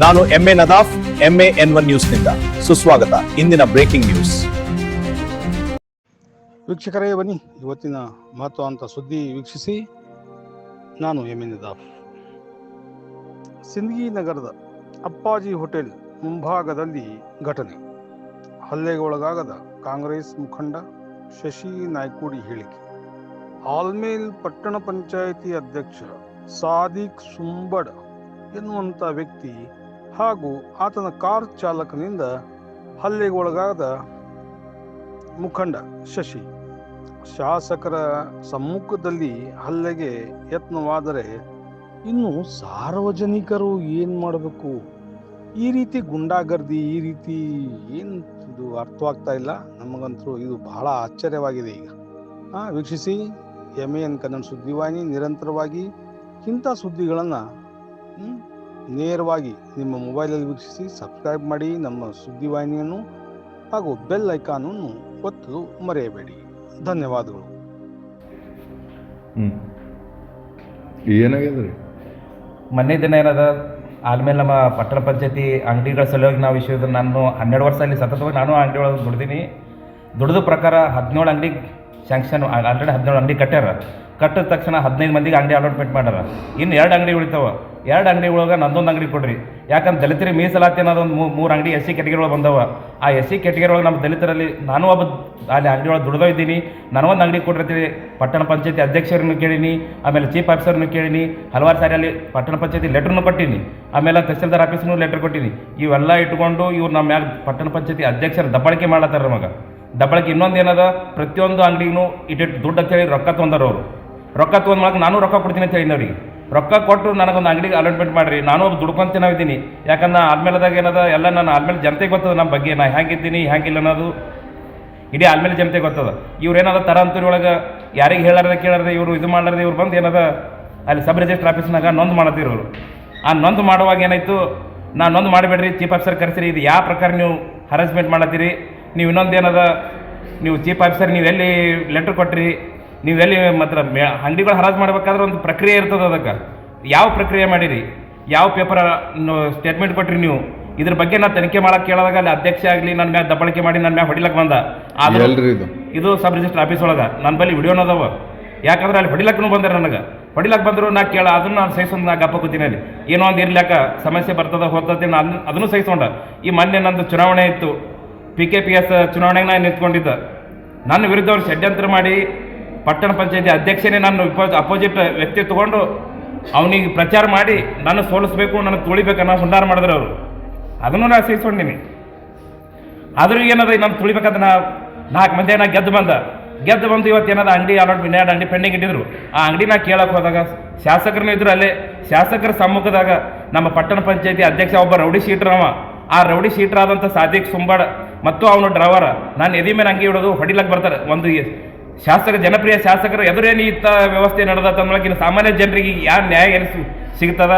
ನಾನು MA Nadaf, MA N1 ನ್ಯೂಸ್ನಿಂದ ಸುಸ್ವಾಗತ. ಇಂದಿನ ಬ್ರೇಕಿಂಗ್ ನ್ಯೂಸ್. ವೀಕ್ಷಕರೇ ಬನ್ನಿ, ಇವತ್ತಿನ ಮಹತ್ವಾಂತ ಸುದ್ದಿ ವೀಕ್ಷಿಸಿ. ನಾನು ಎಂಎ ನದಾಫ್. ಸಿಂದಗಿ ನಗರದ ಅಪ್ಪಾಜಿ ಹೋಟೆಲ್ ಮುಂಭಾಗದಲ್ಲಿ ಘಟನೆ. ಹಲ್ಲೆಗೆ ಒಳಗಾಗದ ಕಾಂಗ್ರೆಸ್ ಮುಖಂಡ ಶಶಿ ನಾಯ್ಕೋಡಿ ಹೇಳಿಕೆ. ಆಲ್ಮೇಲ್ ಪಟ್ಟಣ ಪಂಚಾಯಿತಿ ಅಧ್ಯಕ್ಷ ಸಾದಿಕ್ ಸುಂಬಡ್ ಎನ್ನುವಂಥ ವ್ಯಕ್ತಿ ಹಾಗೂ ಆತನ ಕಾರ್ ಚಾಲಕನಿಂದ ಹಲ್ಲೆಗೊಳಗಾದ ಮುಖಂಡ ಶಶಿ. ಶಾಸಕರ ಸಮ್ಮುಖದಲ್ಲಿ ಹಲ್ಲೆಗೆ ಯತ್ನವಾದರೆ ಇನ್ನು ಸಾರ್ವಜನಿಕರು ಏನು ಮಾಡಬೇಕು? ಈ ರೀತಿ ಗುಂಡಾಗರ್ದಿ, ಈ ರೀತಿ ಏನು ಇದು ಅರ್ಥವಾಗ್ತಾ ಇಲ್ಲ ನಮಗಂತೂ. ಇದು ಬಹಳ ಆಶ್ಚರ್ಯವಾಗಿದೆ. ಈಗ ವೀಕ್ಷಿಸಿ MAN ಕನ್ನಡ ಸುದ್ದಿವಾಹಿನಿ. ನಿರಂತರವಾಗಿ ಇಂಥ ಸುದ್ದಿಗಳನ್ನು ನೇರವಾಗಿ ನಿಮ್ಮ ಮೊಬೈಲಲ್ಲಿ ವೀಕ್ಷಿಸಿ. ಸಬ್ಸ್ಕ್ರೈಬ್ ಮಾಡಿ ನಮ್ಮ ಸುದ್ದಿವಾಹಿನಿಯನ್ನು ಹಾಗೂ ಬೆಲ್ ಐಕಾನನ್ನು ಒತ್ತಲು ಮರೆಯಬೇಡಿ. ಧನ್ಯವಾದಗಳು. ಏನಾಗ್ಯದ ರೀ? ಮೊನ್ನೆ ದಿನ ಏನದ ಆದ್ಮೇಲೆ ನಮ್ಮ ಪಟ್ಟಣ ಪಂಚಾಯತಿ ಅಂಗಡಿಗಳ ಸಲುವಾಗಿ ನಾವು ವಿಷಯದ ನಾನು 12 ವರ್ಷ ಅಲ್ಲಿ ಸತತವಾಗಿ ನಾನು ಅಂಗಡಿ ಒಳಗೆ ದುಡ್ದೀನಿ. ದುಡ್ದ ಪ್ರಕಾರ 17 ಅಂಗಡಿ ಸ್ಯಾಂಕ್ಷನ್ ಆಲ್ರೆಡಿ 17 ಅಂಗಡಿ ಕಟ್ಟಿದ ತಕ್ಷಣ 15 ಮಂದಿಗೆ ಅಂಗಡಿ ಅಲಾಟ್ಮೆಂಟ್ ಮಾಡ್ಯಾರ. ಇನ್ನು 2 ಅಂಗಡಿ ಉಳಿತಾವ. 2 ಅಂಗಡಿ ಒಳಗೆ ನಂದೊಂದು ಅಂಗಡಿ ಕೊಡ್ರಿ. ಯಾಕಂದ್ರೆ ದಲಿತರಿಗೆ ಮೀಸಲಾತಿ ಅನ್ನೋದೊಂದು 3 ಅಂಗಡಿ SC ಕ್ಯಾಟಗರಿ ಒಳಗೆ ಬಂದವ. ಆ SC ಕ್ಯಾಟಗರಿ ಒಳಗೆ ನಮ್ಮ ದಲಿತರಲ್ಲಿ ನಾನು ಒಬ್ಬ ಅಲ್ಲಿ ಅಂಗಡಿ ಒಳಗೆ ದುಡ್ದೋ ಇದ್ದೀನಿ. ನನಗೊಂದು ಅಂಗಡಿ ಕೊಟ್ಟಿರ್ತೀವಿ. ಪಟ್ಟಣ ಪಂಚಾಯತಿ ಅಧ್ಯಕ್ಷರನ್ನು ಕೇಳೀನಿ, ಆಮೇಲೆ ಚೀಫ್ ಆಫೀಸರ್ನು ಕೇಳೀನಿ, ಹಲವಾರು ಸಾರಿ ಅಲ್ಲಿ ಪಟ್ಟಣ ಪಂಚಾಯತಿ ಲೆಟ್ರನ್ನು ಕೊಟ್ಟೀನಿ, ಆಮೇಲೆ ತಹಸೀಲ್ದಾರ್ ಆಫೀಸ್ನೂ ಲೆಟ್ರ್ ಕೊಟ್ಟೀನಿ. ಇವೆಲ್ಲ ಇಟ್ಕೊಂಡು ಇವ್ರು ನಮ್ಮ ಮ್ಯಾಗ ಪಟ್ಟಣ ಪಂಚಾಯತಿ ಅಧ್ಯಕ್ಷರು ದಬ್ಬಾಳಿಕೆ ಮಾಡ್ಲತ್ತಾರ. ನಮಗೆ ದಬ್ಬಾಳಿಕೆ ಇನ್ನೊಂದು ಏನದ, ಪ್ರತಿಯೊಂದು ಅಂಗಡಿಗೂ ಇಟ್ಟಿಟ್ಟು ದುಡ್ಡು ಅಂತೇಳಿ ರೊಕ್ಕ ತೊಗೊಂಡಾರ ಅವರು. ರೊಕ್ಕ ತೊಗೊಂಡು ಮಾಡಕ್ಕೆ ನಾನು ರೊಕ್ಕ ಕೊಡ್ತೀನಿ ಅಂತ ಹೇಳಿ ಅವ್ರಿಗೆ ರೊಕ್ಕ ಕೊಟ್ಟು ನನಗೊಂದು ಅಂಗಡಿಗೆ ಅಲಾಟ್ಮೆಂಟ್ ಮಾಡಿರಿ. ನಾನು ಒಬ್ಬ ದುಡ್ಕೊಂತ ನಾವಿದ್ದೀನಿ. ಯಾಕಂದ್ರೆ ಆದ್ಮೇಲೆದಾಗ ಏನದ ಎಲ್ಲ ನಾನು ಆದ್ಮೇಲೆ ಜನತೆಗೆ ಗೊತ್ತದ ನಮ್ಮ ಬಗ್ಗೆ, ನಾ ಹೆಂಗಿದ್ದೀನಿ ಹೆಂಗಿಲ್ಲ ಅನ್ನೋದು ಇಡೀ ಆದ್ಮೇಲೆ ಜನತೆಗೆ ಗೊತ್ತದ. ಇವ್ರು ಏನದ ತರ ಅಂತೂರಿ ಒಳಗೆ ಯಾರಿಗೆ ಹೇಳಾರ್ದೆ ಕೇಳಾರ್ದೆ ಇವರು ಇದು ಮಾಡಾರ್ದೆ ಇವ್ರು ಬಂದು ಏನದ ಅಲ್ಲಿ ಸಬ್ ರಿಜಿಸ್ಟರ್ ಆಫೀಸ್ನಾಗ ನೊಂದು ಮಾಡತ್ತಿರೋರು. ಆ ನೊಂದು ಮಾಡುವಾಗ ಏನಾಯಿತು, ನಾನು ನೊಂದು ಮಾಡಬೇಡ್ರಿ, ಚೀಫ್ ಆಫೀಸರ್ ಕರೆಸಿರಿ, ಇದು ಯಾವ ಪ್ರಕಾರ ನೀವು ಹರಾಸ್ಮೆಂಟ್ ಮಾಡತ್ತೀರಿ, ನೀವು ಇನ್ನೊಂದು ಏನದ, ನೀವು ಚೀಫ್ ಆಫೀಸರ್ ನೀವು ಎಲ್ಲಿ ಲೆಟ್ರ್ ಕೊಟ್ಟಿರಿ, ನೀವು ಎಲ್ಲಿ ಮಾತ್ರ ಅಂಗಡಿಗಳು ಹರಾಜು ಮಾಡಬೇಕಾದ್ರೆ ಒಂದು ಪ್ರಕ್ರಿಯೆ ಇರ್ತದೆ. ಅದಕ್ಕೆ ಯಾವ ಪ್ರಕ್ರಿಯೆ ಮಾಡಿರಿ, ಯಾವ ಪೇಪರ್ ಸ್ಟೇಟ್ಮೆಂಟ್ ಕೊಟ್ಟಿರಿ ನೀವು, ಇದ್ರ ಬಗ್ಗೆ ನಾನು ತನಿಖೆ ಮಾಡಕ್ಕೆ ಕೇಳಿದಾಗ ಅಲ್ಲಿ ಅಧ್ಯಕ್ಷ ಆಗಲಿ ನನ್ನ ಮ್ಯಾಗ ದಬ್ಬಳಿಕೆ ಮಾಡಿ ನನ್ನ ಮ್ಯಾಗ ಹೊಡಿಲಕ್ಕೆ ಬಂದ. ಆದ್ರೆ ಇದು ಸಬ್ ರಿಜಿಸ್ಟರ್ ಆಫೀಸ್ ಒಳಗೆ ನನ್ನ ಬಳಿ ವಿಡಿಯೋನ ಅದಾವ. ಯಾಕಂದ್ರೆ ಅಲ್ಲಿ ಹೊಡಿಲಕ್ಕೂ ಬಂದ್ರೆ ನನಗೆ ಹೊಡಿಲಕ್ಕೆ ಬಂದರು ನಾ ಕೇಳ ಅದನ್ನು ನಾನು ಸಹಿಸ್ಕೊಂಡು ನಾ ಗಪ್ಪ ಕೂತೀನಿ. ಅಲ್ಲಿ ಏನೋ ಒಂದು ಇರ್ಲಾಕ ಸಮಸ್ಯೆ ಬರ್ತದೆ ಹೋಗ್ತದೆ ನಾನು ಅದನ್ನು ಸಹಿಸ್ಕೊಂಡ. ಈ ಮೊನ್ನೆ ನಂದು ಚುನಾವಣೆ ಇತ್ತು, PKPS ಚುನಾವಣೆಗೆ ನಾನು ನಿಂತ್ಕೊಂಡಿದ್ದ. ನನ್ನ ವಿರುದ್ಧ ಅವ್ರು ಷಡ್ಯಂತ್ರ ಮಾಡಿ ಪಟ್ಟಣ ಪಂಚಾಯತಿ ಅಧ್ಯಕ್ಷನೇ ನಾನು ಅಪೋಸಿಟ್ ವ್ಯಕ್ತಿ ತೊಗೊಂಡು ಅವನಿಗೆ ಪ್ರಚಾರ ಮಾಡಿ ನಾನು ಸೋಲಿಸ್ಬೇಕು, ನನಗೆ ತುಳಿಬೇಕನ್ನೋ ಹುಂಡಾರ ಮಾಡಿದ್ರು ಅವರು. ಅದನ್ನು ನಾನು ಸಹಿಸ್ಕೊಂಡಿನಿ. ಆದರೂ ಏನದ ನಾನು ತುಳಿಬೇಕಂತ 4 ಮಂದಿ ನಾ ಗೆದ್ದು ಬಂದು ಇವತ್ತು ಏನದ ಅಂಗಡಿ ಅಲಾಟ್ಮೆಂಟ್ 2 ಅಂಗಡಿ ಪೆಂಡಿಂಗ್ ಇಟ್ಟಿದ್ರು. ಆ ಅಂಗಡಿ ನಾ ಕೇಳಕ್ಕೆ ಹೋದಾಗ ಶಾಸಕರನ್ನು ಇದ್ರು. ಅಲ್ಲೇ ಶಾಸಕರ ಸಮ್ಮುಖದಾಗ ನಮ್ಮ ಪಟ್ಟಣ ಪಂಚಾಯತಿ ಅಧ್ಯಕ್ಷ ಒಬ್ಬ ರೌಡಿ ಶೀಟ್ರ್ ಅವ. ಆ ರೌಡಿ ಶೀಟ್ರ್ ಆದಂಥ ಸಾದಿಕ್ ಸುಂಬಡ್ ಮತ್ತು ಅವನು ಡ್ರೈವರ್ ನಾನು ಎದಿ ಮೇಲೆ ಅಂಗಿ ಹಿಡೋದು ಹೊಡಿಲಕ್ಕೆ ಬರ್ತಾರೆ. ಒಂದು ಜನಪ್ರಿಯ ಶಾಸಕರು ಎದುರೇನು ಇತ್ತ ವ್ಯವಸ್ಥೆ ನಡೆದ ತಂದೊಳಗಿನ ಸಾಮಾನ್ಯ ಜನರಿಗೆ ಯಾವ ನ್ಯಾಯ ಸಿಗ್ತದ?